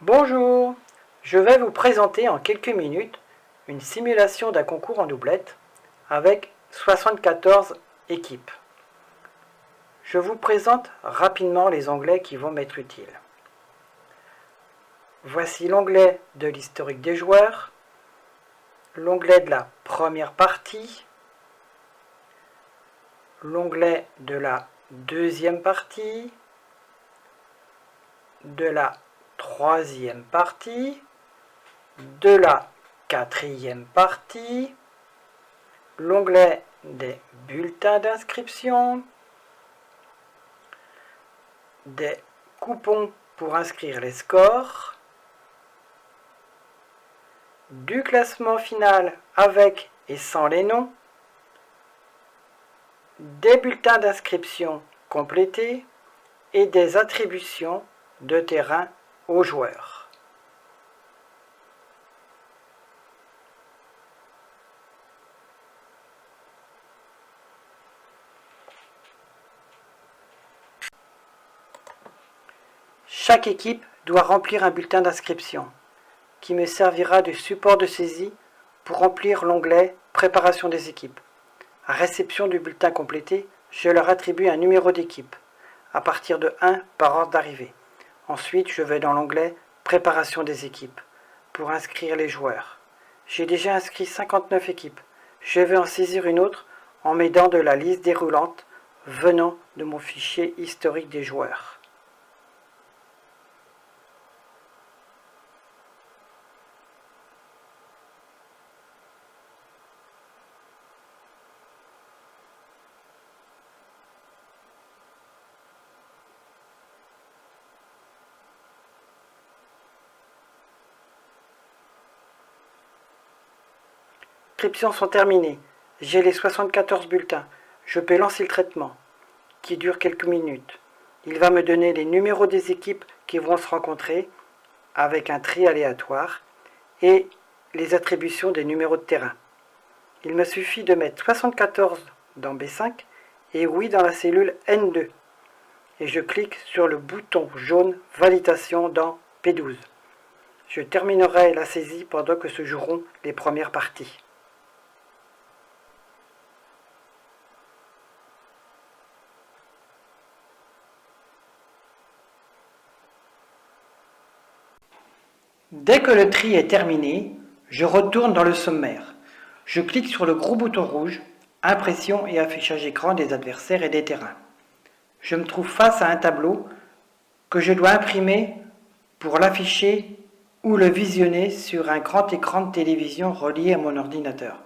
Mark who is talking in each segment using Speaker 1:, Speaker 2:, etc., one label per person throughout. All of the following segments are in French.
Speaker 1: Bonjour, je vais vous présenter en quelques minutes une simulation d'un concours en doublette avec 74 équipes. Je vous présente rapidement les onglets qui vont m'être utiles. Voici l'onglet de l'historique des joueurs, l'onglet de la première partie, l'onglet de la deuxième partie, de la troisième partie, de la quatrième partie, l'onglet des bulletins d'inscription, des coupons pour inscrire les scores, du classement final avec et sans les noms, des bulletins d'inscription complétés et des attributions de terrain aux joueurs. Chaque équipe doit remplir un bulletin d'inscription qui me servira de support de saisie pour remplir l'onglet Préparation des équipes. À réception du bulletin complété, je leur attribue un numéro d'équipe, à partir de 1 par ordre d'arrivée. Ensuite, je vais dans l'onglet Préparation des équipes pour inscrire les joueurs. J'ai déjà inscrit 59 équipes. Je vais en saisir une autre en m'aidant de la liste déroulante venant de mon fichier historique des joueurs. Les inscriptions sont terminées. J'ai les 74 bulletins. Je peux lancer le traitement, qui dure quelques minutes. Il va me donner les numéros des équipes qui vont se rencontrer, avec un tri aléatoire, et les attributions des numéros de terrain. Il me suffit de mettre 74 dans B5 et oui dans la cellule N2. Et je clique sur le bouton jaune Validation dans P12. Je terminerai la saisie pendant que se joueront les premières parties. Dès que le tri est terminé, je retourne dans le sommaire. Je clique sur le gros bouton rouge, impression et affichage écran des adversaires et des terrains. Je me trouve face à un tableau que je dois imprimer pour l'afficher ou le visionner sur un grand écran de télévision relié à mon ordinateur.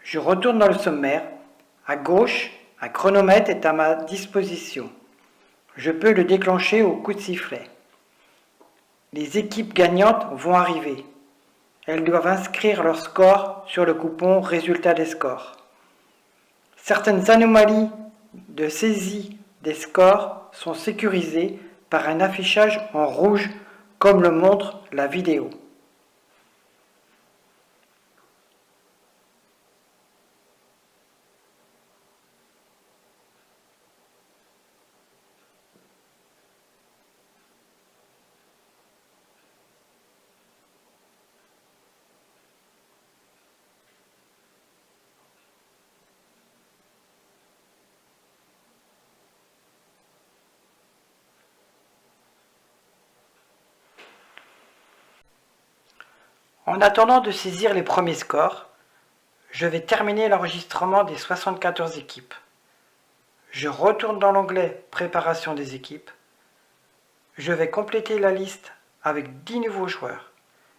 Speaker 1: Je retourne dans le sommaire. À gauche, un chronomètre est à ma disposition. Je peux le déclencher au coup de sifflet. Les équipes gagnantes vont arriver. Elles doivent inscrire leur score sur le coupon Résultat des scores. Certaines anomalies de saisie des scores sont sécurisées par un affichage en rouge comme le montre la vidéo. En attendant de saisir les premiers scores, je vais terminer l'enregistrement des 74 équipes. Je retourne dans l'onglet Préparation des équipes. Je vais compléter la liste avec 10 nouveaux joueurs,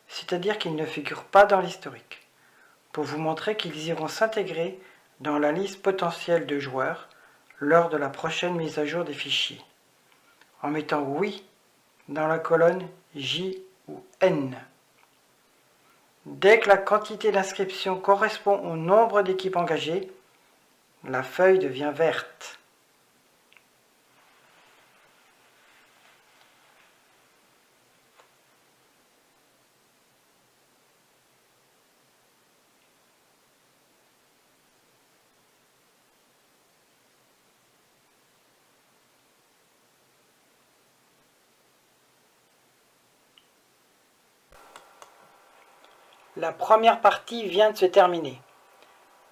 Speaker 1: c'est-à-dire qu'ils ne figurent pas dans l'historique, pour vous montrer qu'ils iront s'intégrer dans la liste potentielle de joueurs lors de la prochaine mise à jour des fichiers, en mettant oui dans la colonne J ou N. Dès que la quantité d'inscriptions correspond au nombre d'équipes engagées, la feuille devient verte. La première partie vient de se terminer.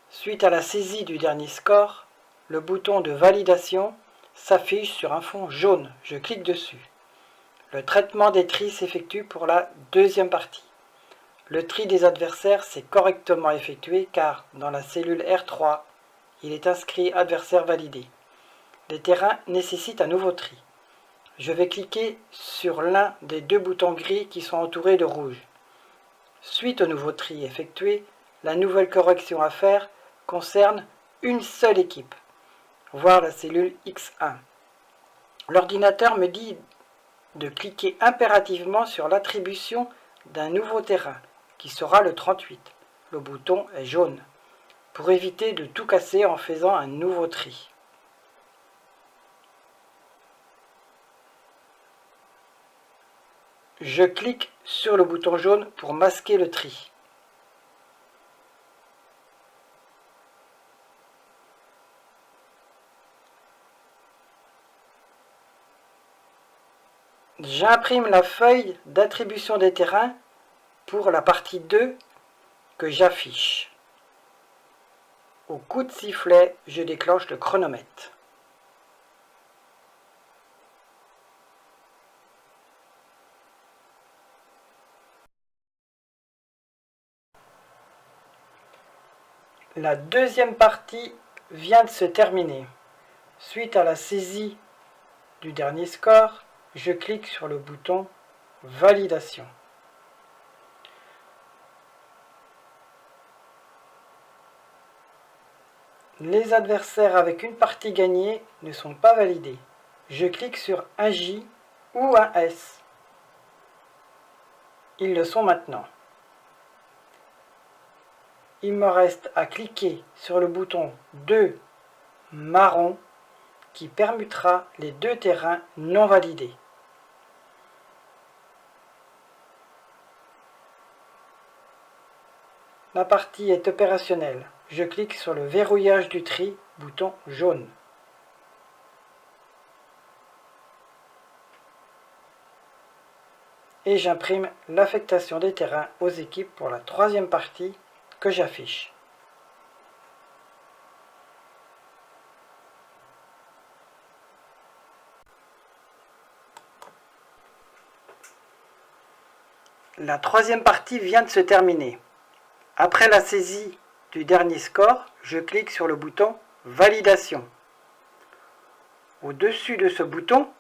Speaker 1: Suite à la saisie du dernier score, le bouton de validation s'affiche sur un fond jaune. Je clique dessus. Le traitement des tris s'effectue pour la deuxième partie. Le tri des adversaires s'est correctement effectué car dans la cellule R3, il est inscrit adversaire validé. Les terrains nécessitent un nouveau tri. Je vais cliquer sur l'un des deux boutons gris qui sont entourés de rouge. Suite au nouveau tri effectué, la nouvelle correction à faire concerne une seule équipe, voire la cellule X1. L'ordinateur me dit de cliquer impérativement sur l'attribution d'un nouveau terrain, qui sera le 38. Le bouton est jaune, pour éviter de tout casser en faisant un nouveau tri. Je clique sur le bouton jaune pour masquer le tri. J'imprime la feuille d'attribution des terrains pour la partie 2 que j'affiche. Au coup de sifflet, je déclenche le chronomètre. La deuxième partie vient de se terminer. Suite à la saisie du dernier score, je clique sur le bouton Validation. Les adversaires avec une partie gagnée ne sont pas validés. Je clique sur un J ou un S. Ils le sont maintenant. Il me reste à cliquer sur le bouton 2 marron qui permutera les deux terrains non validés. La partie est opérationnelle. Je clique sur le verrouillage du tri, bouton jaune. Et j'imprime l'affectation des terrains aux équipes pour la troisième partie que j'affiche. La troisième partie vient de se terminer. Après la saisie du dernier score, je clique sur le bouton Validation. Au-dessus de ce bouton,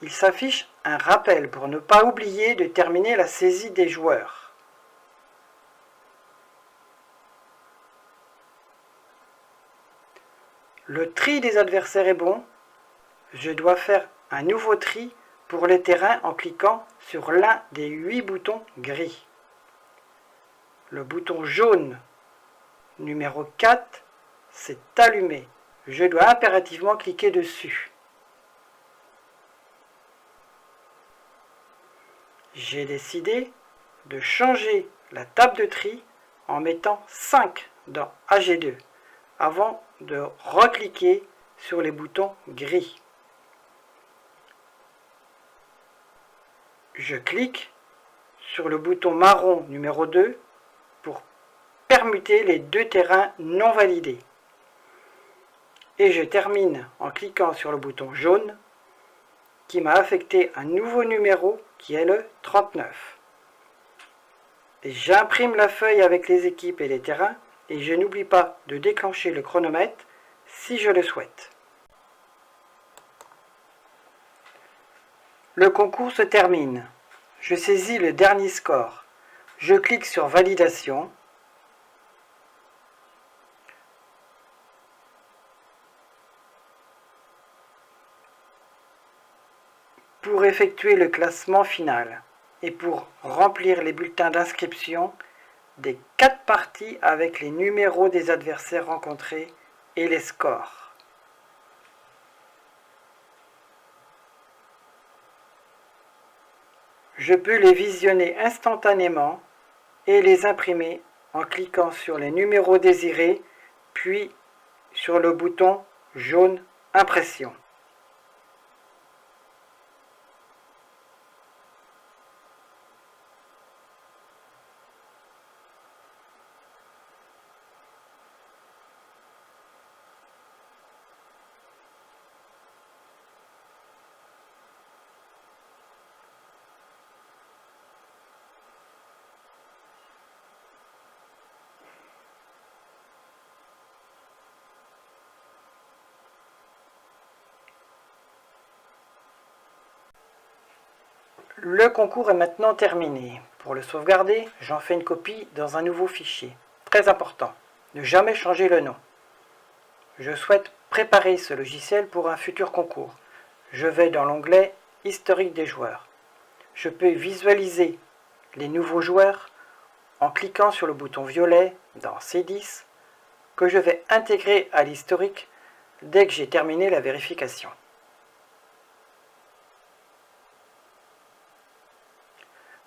Speaker 1: il s'affiche un rappel pour ne pas oublier de terminer la saisie des joueurs. Le tri des adversaires est bon. Je dois faire un nouveau tri pour les terrains en cliquant sur l'un des 8 boutons gris. Le bouton jaune numéro 4 s'est allumé. Je dois impérativement cliquer dessus. J'ai décidé de changer la table de tri en mettant 5 dans AG2 avant de recliquer sur les boutons gris. Je clique sur le bouton marron numéro 2 pour permuter les deux terrains non validés. Et je termine en cliquant sur le bouton jaune qui m'a affecté un nouveau numéro qui est le 39. J'imprime la feuille avec les équipes et les terrains et je n'oublie pas de déclencher le chronomètre si je le souhaite. Le concours se termine. Je saisis le dernier score. Je clique sur Validation. Pour effectuer le classement final et pour remplir les bulletins d'inscription des 4 parties avec les numéros des adversaires rencontrés et les scores. Je peux les visionner instantanément et les imprimer en cliquant sur les numéros désirés, puis sur le bouton jaune Impression. Le concours est maintenant terminé. Pour le sauvegarder, j'en fais une copie dans un nouveau fichier. Très important, ne jamais changer le nom. Je souhaite préparer ce logiciel pour un futur concours. Je vais dans l'onglet « Historique des joueurs ». Je peux visualiser les nouveaux joueurs en cliquant sur le bouton violet dans C10 que je vais intégrer à l'historique dès que j'ai terminé la vérification.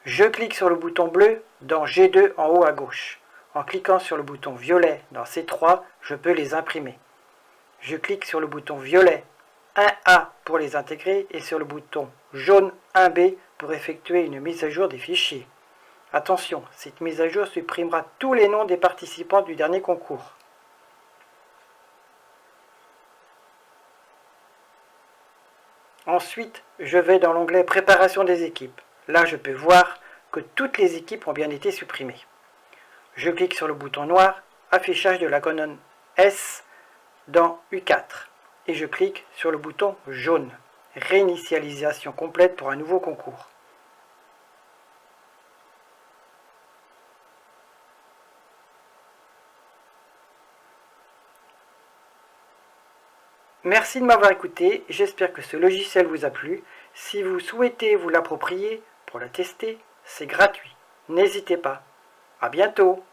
Speaker 1: Je clique sur le bouton bleu dans G2 en haut à gauche. En cliquant sur le bouton violet dans C3, je peux les imprimer. Je clique sur le bouton violet 1A pour les intégrer et sur le bouton jaune 1B pour effectuer une mise à jour des fichiers. Attention, cette mise à jour supprimera tous les noms des participants du dernier concours. Ensuite, je vais dans l'onglet Préparation des équipes. Là, je peux voir que toutes les équipes ont bien été supprimées. Je clique sur le bouton noir Affichage de la colonne S dans U4 et je clique sur le bouton jaune Réinitialisation complète pour un nouveau concours. Merci de m'avoir écouté, j'espère que ce logiciel vous a plu. Si vous souhaitez vous l'approprier pour la tester, c'est gratuit. N'hésitez pas. À bientôt.